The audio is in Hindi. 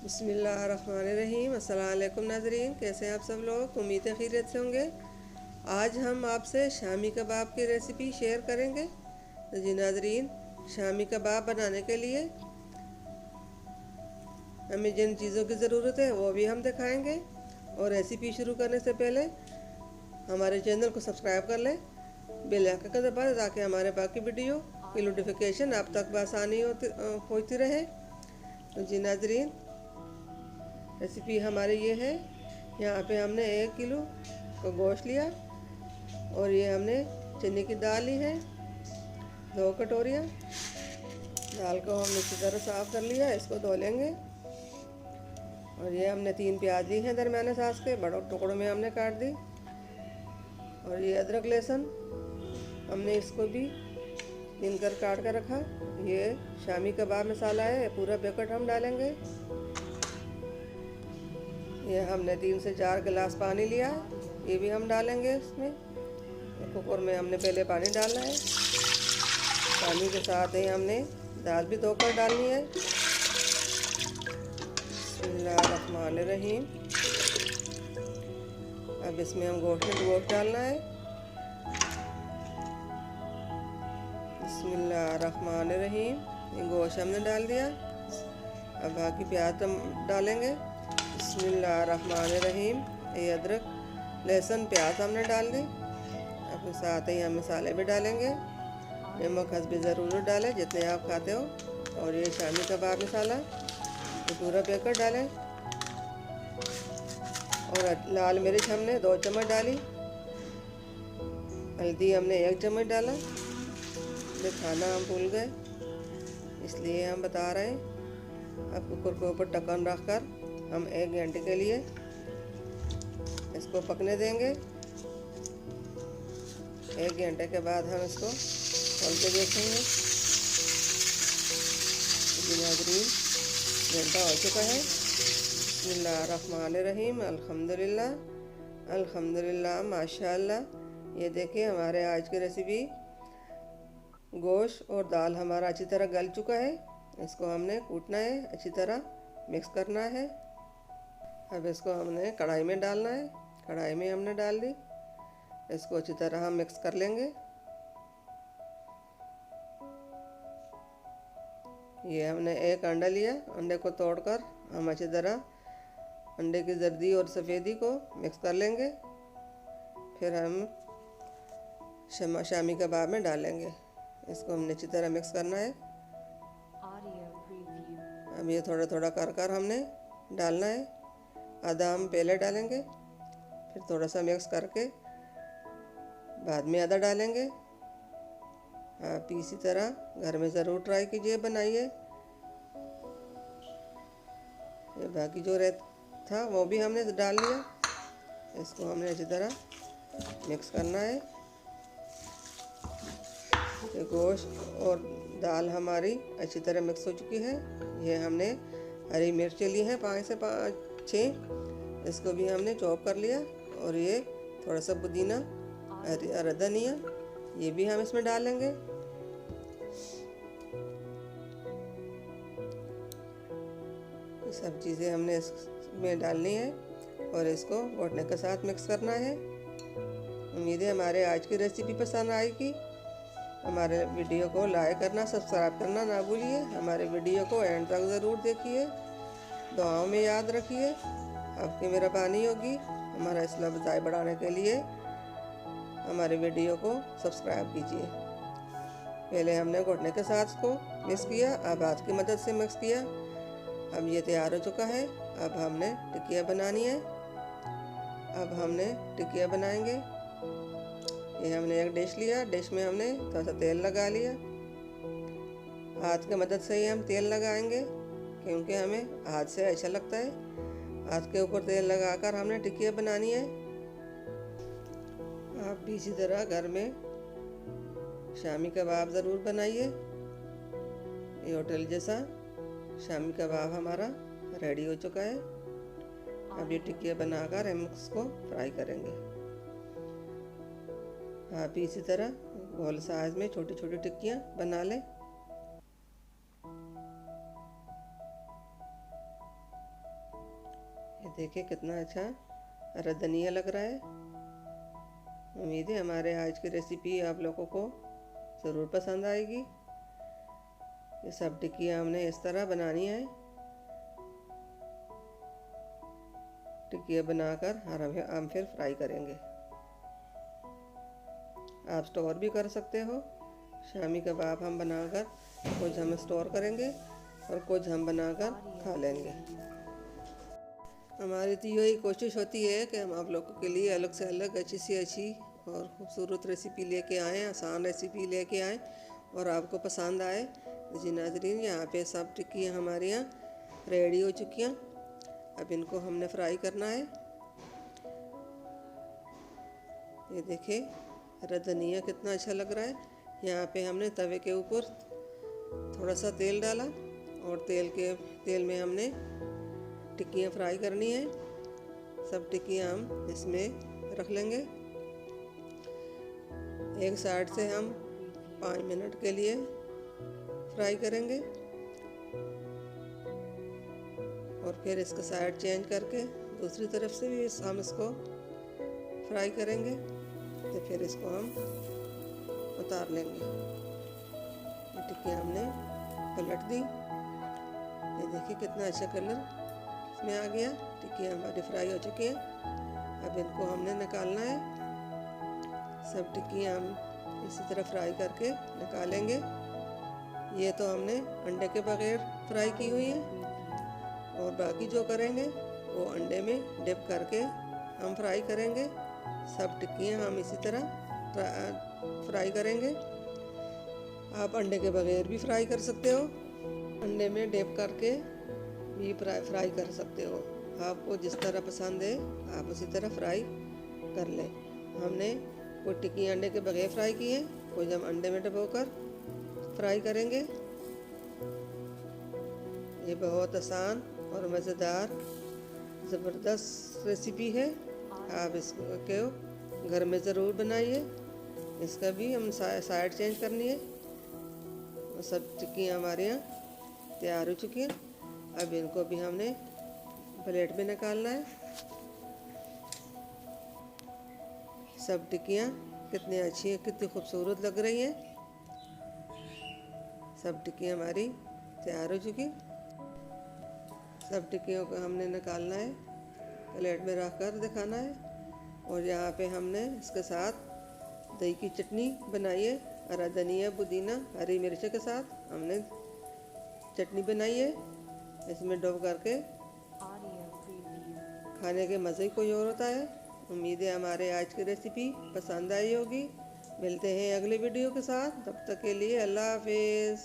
बिस्मिल्लाहिर्रहमानिर्रहीम। अस्सलाम वालेकुम नाज़रीन, कैसे हैं आप सब लोग? उम्मीद है खैरियत से होंगे। आज हम आपसे शामी कबाब की रेसिपी शेयर करेंगे। तो जी नाज़रीन, शामी कबाब बनाने के लिए हमें जिन चीज़ों की ज़रूरत है वो भी हम दिखाएंगे। और रेसिपी शुरू करने से पहले हमारे चैनल को सब्सक्राइब कर लें, बेल आइकन का दबा दें ताकि हमारे बाकी वीडियो की नोटिफिकेशन आप तक बआसानी होती रहे। तो जी नाज़रीन, रेसिपी हमारी ये है। यहाँ पे हमने 1 किलो का गोश्त लिया और ये हमने चने की दाल ली है 2 कटोरियाँ। दाल को हमने अच्छी तरह साफ़ कर लिया, इसको धो लेंगे। और ये हमने 3 प्याज ली हैं दरमियाने साइज़ के, बड़े टुकड़ों में हमने काट दी। और ये अदरक लहसुन हमने इसको भी छील कर काट कर रखा। ये शामी कबाब मसाला है, पूरा पैकेट हम डालेंगे। ये हमने 3 से 4 गिलास पानी लिया है, ये भी हम डालेंगे इसमें। कुकर में हमने पहले पानी डालना है, पानी के साथ ही हमने दाल भी धोकर डालनी है। बिस्मिल्लाहिर्रहमानिर्रहीम। अब इसमें हम गोश्त डालना है। बिस्मिल्लाहिर्रहमानिर्रहीम। ये गोश्त हमने डाल दिया। अब बाकी प्याज हम डालेंगे। बिस्मिल्लाहिर्रहमानिर्रहीम। ये अदरक लहसुन प्याज हमने डाल दी। अपने साथ ही हम मसाले भी डालेंगे। नमक हस्बे ज़रूर डालें जितने आप खाते हो। और ये शामी कबाब मसाला ये पूरा पैकेट डालें। और लाल मिर्च हमने 2 चम्मच डाली। हल्दी हमने 1 चम्मच डाला। ये खाना हम भूल गए इसलिए हम बता रहे हैं। अब कुकर के ऊपर ढक्कन रख कर हम 1 घंटे के लिए इसको पकने देंगे। 1 घंटे के बाद हम इसको खोल के देखेंगे। नाज़रीन, घंटा हो चुका है। बिस्मिल्लाहिर्रहमानिर्रहीम। अल्हम्दुलिल्लाह अल्हम्दुलिल्लाह माशाअल्लाह। ये देखिए हमारे आज की रेसिपी गोश्त और दाल हमारा अच्छी तरह गल चुका है। इसको हमने कूटना है, अच्छी तरह मिक्स करना है। अब इसको हमने कढ़ाई में डालना है। कढ़ाई में हमने डाल दी। इसको अच्छी तरह हम मिक्स कर लेंगे। ये हमने 1 अंडा लिया, अंडे को तोड़कर हम अच्छी तरह अंडे की जर्दी और सफ़ेदी को मिक्स कर लेंगे। फिर हम शामी कबाब में डालेंगे। इसको हमने अच्छी तरह मिक्स करना है। अब ये थोड़ा थोड़ा कर हमने डालना है। आधा हम पहले डालेंगे, फिर थोड़ा सा मिक्स करके बाद में आधा डालेंगे। आप इसी तरह घर में ज़रूर ट्राई कीजिए, बनाइए। ये बाकी जो था वो भी हमने डाल लिया। इसको हमने अच्छी तरह मिक्स करना है। ये गोश्त और दाल हमारी अच्छी तरह मिक्स हो चुकी है। ये हमने हरी मिर्चें ली हैं 5 से 6, इसको भी हमने चॉप कर लिया। और ये थोड़ा सा पुदीना और धनिया ये भी हम इसमें डालेंगे। सब चीज़ें हमने इसमें डालनी है और इसको घोटने के साथ मिक्स करना है। उम्मीद है हमारे आज की रेसिपी पसंद आएगी। हमारे वीडियो को लाइक करना, सब्सक्राइब करना ना भूलिए। हमारे वीडियो को एंड तक ज़रूर देखिए। दुआओं में याद रखिए। आपकी मेहरबानी होगी हमारा हौसला अफजाई बढ़ाने के लिए। हमारे वीडियो को सब्सक्राइब कीजिए। पहले हमने घोटने के साथ इसको मिक्स किया, अब हाथ की मदद से मिक्स किया। अब ये तैयार हो चुका है। अब हमने टिकिया बनानी है। अब हमने टिकिया बनाएंगे। ये हमने एक डिश लिया, डिश में हमने थोड़ा सा तेल लगा लिया। हाथ की मदद से ही हम तेल लगाएंगे क्योंकि हमें हाथ से अच्छा लगता है। हाथ के ऊपर तेल लगाकर हमने टिकिया बनानी है। आप भी इसी तरह घर में शामी कबाब ज़रूर बनाइए। ये होटल जैसा शामी कबाब हमारा रेडी हो चुका है। अब ये टिक्कियाँ बनाकर हम उसको फ्राई करेंगे। आप भी इसी तरह गोल साइज में छोटी छोटी टिक्कियाँ बना लें। देखिए कितना अच्छा हरा धनिया लग रहा है। उम्मीद है हमारे आज की रेसिपी आप लोगों को ज़रूर पसंद आएगी। ये सब टिक्कियाँ हमने इस तरह बनानी है। टिक्कियाँ बनाकर हम फिर फ्राई करेंगे। आप स्टोर भी कर सकते हो। शामी कबाब हम बनाकर कुछ हम स्टोर करेंगे और कुछ हम बनाकर खा लेंगे। हमारी तो यही कोशिश होती है कि हम आप लोगों के लिए अलग से अलग अच्छी से अच्छी और ख़ूबसूरत रेसिपी लेके आएँ, आसान रेसिपी लेके आएँ और आपको पसंद आए। जी नाज़रीन, यहाँ पे सब टिक्कियाँ हमारे यहाँ रेडी हो चुकी हैं। अब इनको हमने फ्राई करना है। ये देखिए हरा धनिया कितना अच्छा लग रहा है। यहाँ पे हमने तवे के ऊपर थोड़ा सा तेल डाला और तेल में हमने टिक्कियाँ फ्राई करनी है। सब टिक्कियाँ हम इसमें रख लेंगे। एक साइड से हम 5 मिनट के लिए फ्राई करेंगे और फिर इसका साइड चेंज करके दूसरी तरफ से भी हम इसको फ्राई करेंगे। तो फिर इसको हम उतार लेंगे। ये टिक्कियाँ हमने पलट दी। ये देखिए कितना अच्छा कलर इसमें आ गया। टिक्कियाँ हमारी फ्राई हो चुकी हैं। अब इनको हमने निकालना है। सब टिक्कियाँ हम इसी तरह फ्राई करके निकालेंगे। ये तो हमने अंडे के बगैर फ्राई की हुई है और बाकी जो करेंगे वो अंडे में डिप करके हम फ्राई करेंगे। सब टिक्कियाँ हम इसी तरह फ्राई करेंगे। आप अंडे के बगैर भी फ्राई कर सकते हो, अंडे में डिप करके भी फ्राई कर सकते हो। आपको जिस तरह पसंद है आप उसी तरह फ्राई कर लें। हमने कुछ टिक्की अंडे के बगैर फ्राई की है, कुछ हम अंडे में डुबोकर फ्राई करेंगे। ये बहुत आसान और मज़ेदार ज़बरदस्त रेसिपी है। आप इसको घर में ज़रूर बनाइए। इसका भी हम साइड चेंज करनी है। और सब टिक्कियाँ हमारे यहाँ तैयार हो चुकी हैं। अब इनको भी हमने प्लेट में निकालना है। सब टिक्कियाँ कितनी अच्छी हैं, कितनी खूबसूरत लग रही हैं। सब टिक्कियाँ हमारी तैयार हो चुकी। सब टिक्कियों को हमने निकालना है, प्लेट में रख कर दिखाना है। और यहाँ पे हमने इसके साथ दही की चटनी बनाई है। हरा धनिया, पुदीना, हरी मिर्च के साथ हमने चटनी बनाई है। इसमें डुबो करके खाने के मज़े ही कोई और होता है। उम्मीद है हमारे आज की रेसिपी पसंद आई होगी। मिलते हैं अगले वीडियो के साथ। तब तक के लिए अल्लाह हाफिज़।